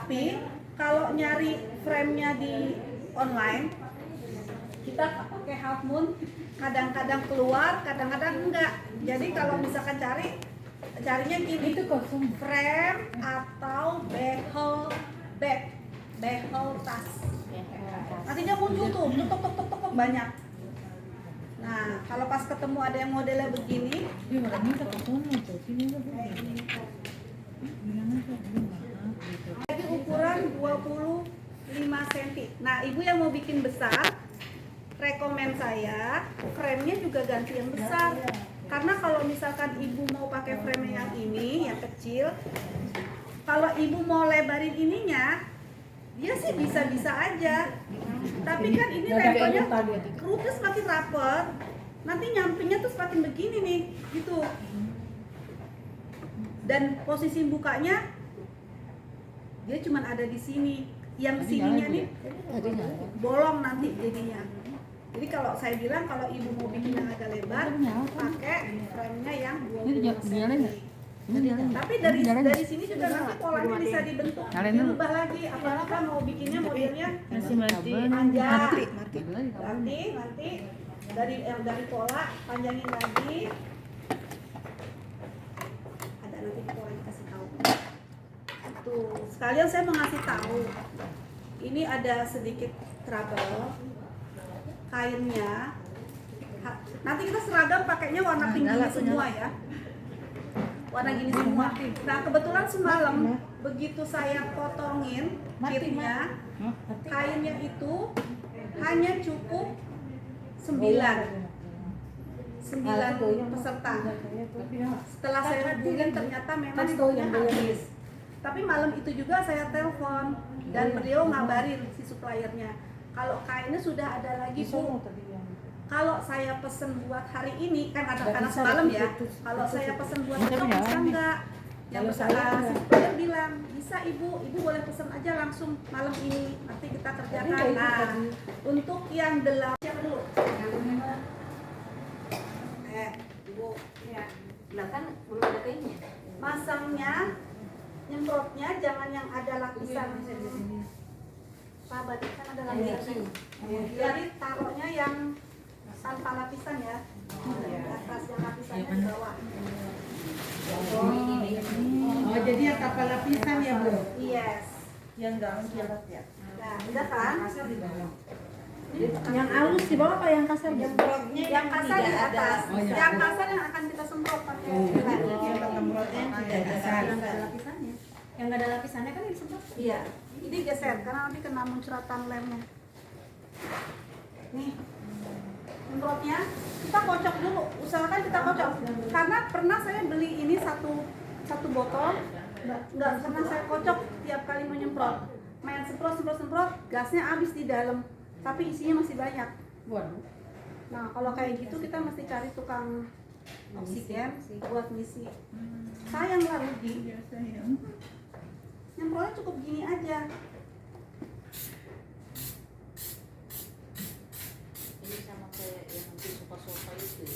Tapi kalau nyari frame-nya di online, kita pakai half moon, kadang-kadang keluar, kadang-kadang enggak. Jadi kalau misalkan carinya gini, itu kosong frame atau bezel bag, bezel tas. Nanti dia muncul tuh, tok banyak. Nah, kalau pas ketemu ada yang modelnya begini, lagi ukuran 25 cm. Nah, ibu yang mau bikin besar, rekomen saya frame-nya juga ganti yang besar. Karena kalau misalkan ibu mau pakai frame yang ini, yang kecil, kalau ibu mau lebarin ininya, dia sih bisa-bisa aja. Tapi kan ini levelnya kerutnya semakin rapet, nanti nyampingnya tuh semakin begini nih, gitu. Dan posisi bukanya dia cuma ada di sini, yang sininya nih bolong nanti jadinya. Jadi kalau saya bilang kalau ibu mau bikin yang agak lebar, pakai frame-nya yang 25 cm. Tapi dari sini juga nanti polanya bisa dibentuk, diubah lagi. Apakah mau bikinnya modelnya panjang? Nanti dari pola panjangin lagi. Ada nanti pola yang kasih tahu. Tuh, sekalian saya mau ngasih tahu. Ini ada sedikit trouble. Kainnya. Nanti kita seragam pakainya warna pink gini semua ya. Warna gini semua. Nah, kebetulan semalam begitu saya potongin kitnya, kainnya itu hanya cukup 9 peserta. Setelah saya hubungin ternyata memang stoknya habis. Tapi malam itu juga saya telepon dan beliau ngabarin si suppliernya kalau kainnya sudah ada lagi, Bu. Kalau saya pesen buat hari ini kan ada karena semalam ya. Kalau saya pesen buat besok bisa enggak? Yang si supplier bilang bisa ibu boleh pesen aja langsung malam ini, nanti kita kerjakan. Nah, untuk yang 8 siapa dulu? Ibu ya. Kan belum ada kainnya. Masangnya, nyemprotnya jangan yang ada lapisan. Sahabat kan ada lapisan. Jadi taruhnya yang tanpa lapisan ya, atas yang lapisannya di bawah. Oh, jadi yang tanpa lapisan ya, Bu? Yes. Yang enggak kilat ya. Nah, udah kan? Yang halus di bawah apa yang kasar? Yang kasar di atas. Yang kasar yang akan kita semprot pakai lem. Yang kasar. Yang nggak ada lapisannya. Yang enggak ada lapisannya kan disemprot. Iya. Ini geser karena nanti kena muncratan lemnya. Nih. Semprotnya kita kocok dulu, usahakan kita kocok. Karena pernah saya beli ini satu botol, nggak pernah saya kocok tiap kali menyemprot. Main semprot, gasnya habis di dalam, tapi isinya masih banyak. Nah kalau kayak gitu kita mesti cari tukang oksigen buat ngisi. Sayang lah rugi. Nyemprotnya cukup gini aja.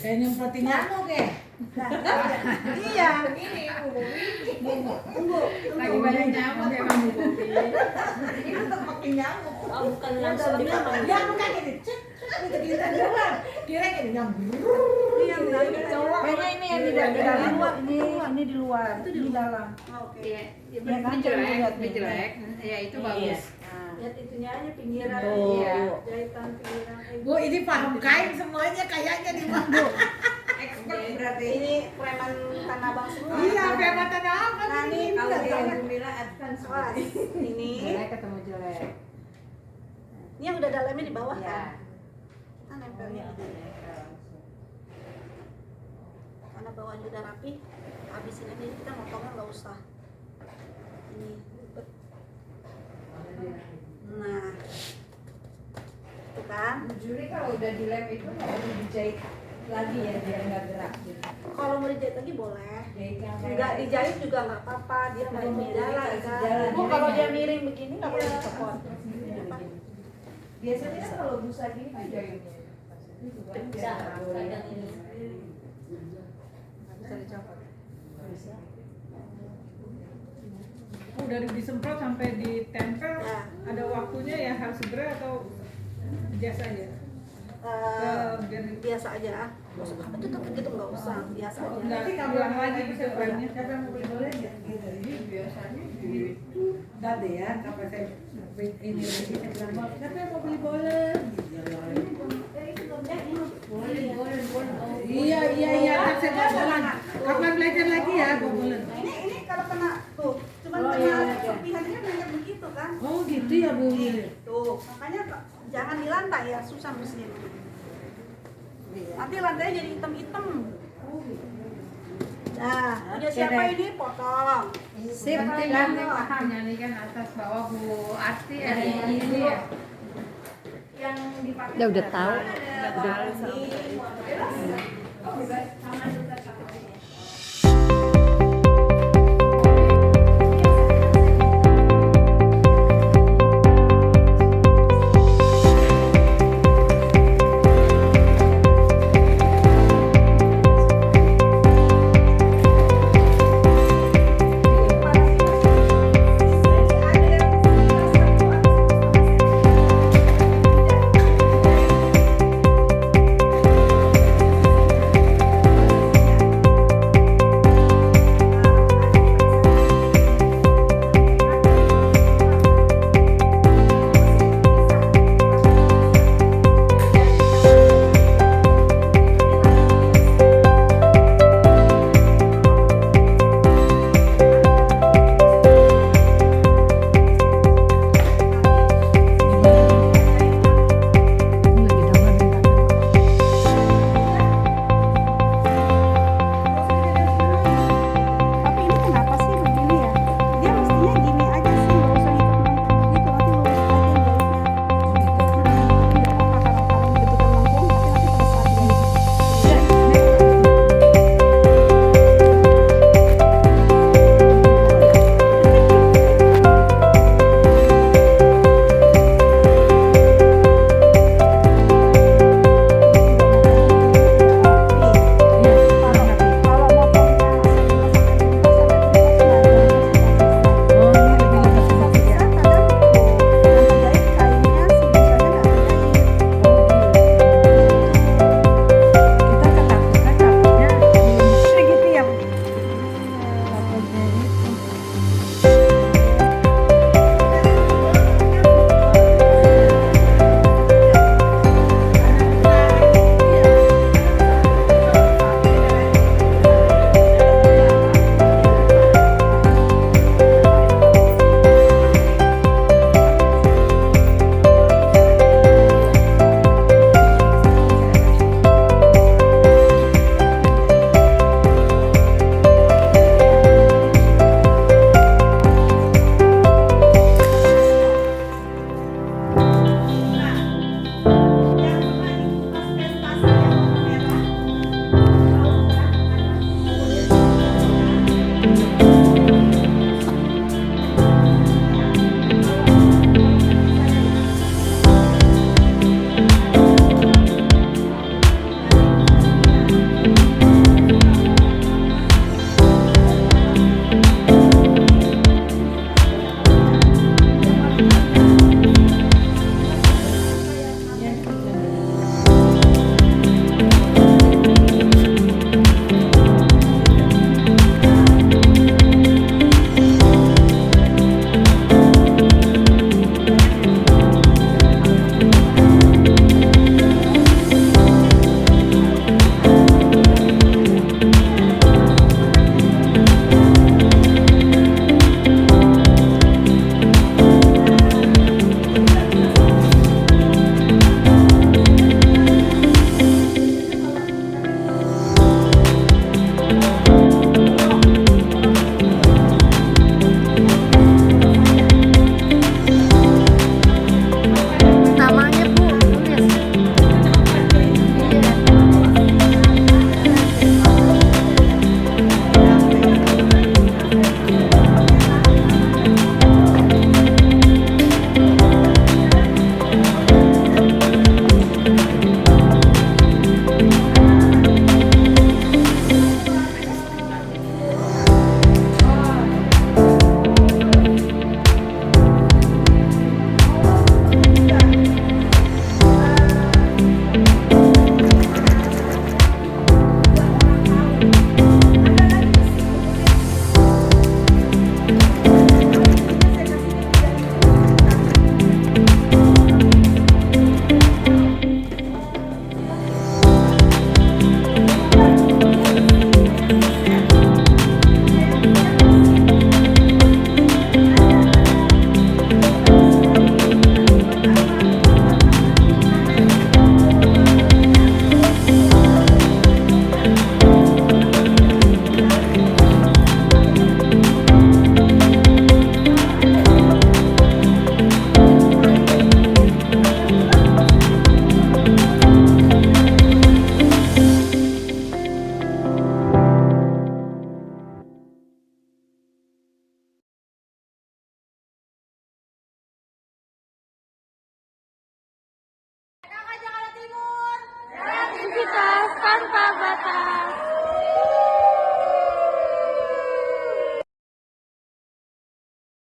Kayak nyemprotin nyamuk ya? Iya. Begini, Tunggu. Lagi banyak nyamuk emang Bu Bobi. Ini tetap pakai nyamuk. oh, bukan langsung di kamar. Ya bukan gini. Kita doang. Kira gini nyamuk. Iya, benar. Kayaknya ini yang di dalam. Ini di luar. Itu di dalam. Oke. Iya, Ya kan, lihat nih. jelek. Ya itu bagus. Lihat itunya aja pinggiran. Tuh. Iya. Jahitan pinggiran. Bu, ini paham kain semuanya kayaknya di Bu. Expert berarti. Ini preman Tanah Abang semua. Iya, preman Tanah Abang. Nah, ini Kalau dia udah Gumila advance. Wah, ini. Jelek ketemu jelek. Ini yang udah dalamnya di bawah Ya. kan? Kita nempelnya begini. Karena bawahnya udah rapi, habisin aja. Kita motongnya nggak usah. Ini. Nah, itu kan. Juri kalau udah dilem itu nggak perlu dijahit lagi ya biar nggak gerak gitu. Kalau mau dijahit lagi boleh. Jahit yang Nggak dijahit juga nggak apa-apa, dia nggak jalan kan. Jalan. Oh, kalau dia miring begini nggak boleh Iya. dicopot. Biasanya kan kalau busa gini kan jahitnya. Bisa, kadang ini. Bisa dicopot. Bisa. dari disemprot sampai ditempel Ya. ada waktunya ya, harus segera atau biasa aja? Biasa aja. Nggak usah apa tuh gitu, nggak usah, biasa aja. Nggak ulang lagi bisa banyak. Siapa yang mau beli bolen ya? Gitu. Jadi biasanya Tadi ya, kapan saya ini lagi saya bilang, "Bang, siapa yang mau beli bolen?" Iya, ntar saya bawa bolen. Kapan belajar lagi ya bawa bolen? Nah, ini kalau kena tuh, cuman Oh, kena iya. serpihannya banyak begitu kan. Oh gitu ya Bu. Tuh, makanya jangan di lantai ya, susah bersihin. Nanti lantainya jadi hitam-hitam. Nah, punya Oke siapa deh. ini? Potong. Sip, penting kan? kan menyanyikan atas bawah Bu Asti Iya, ada iya. ini ya. Yang dipakai. Ya udah tahu. Ada bawang ini, Oh, bebas. Sama juga.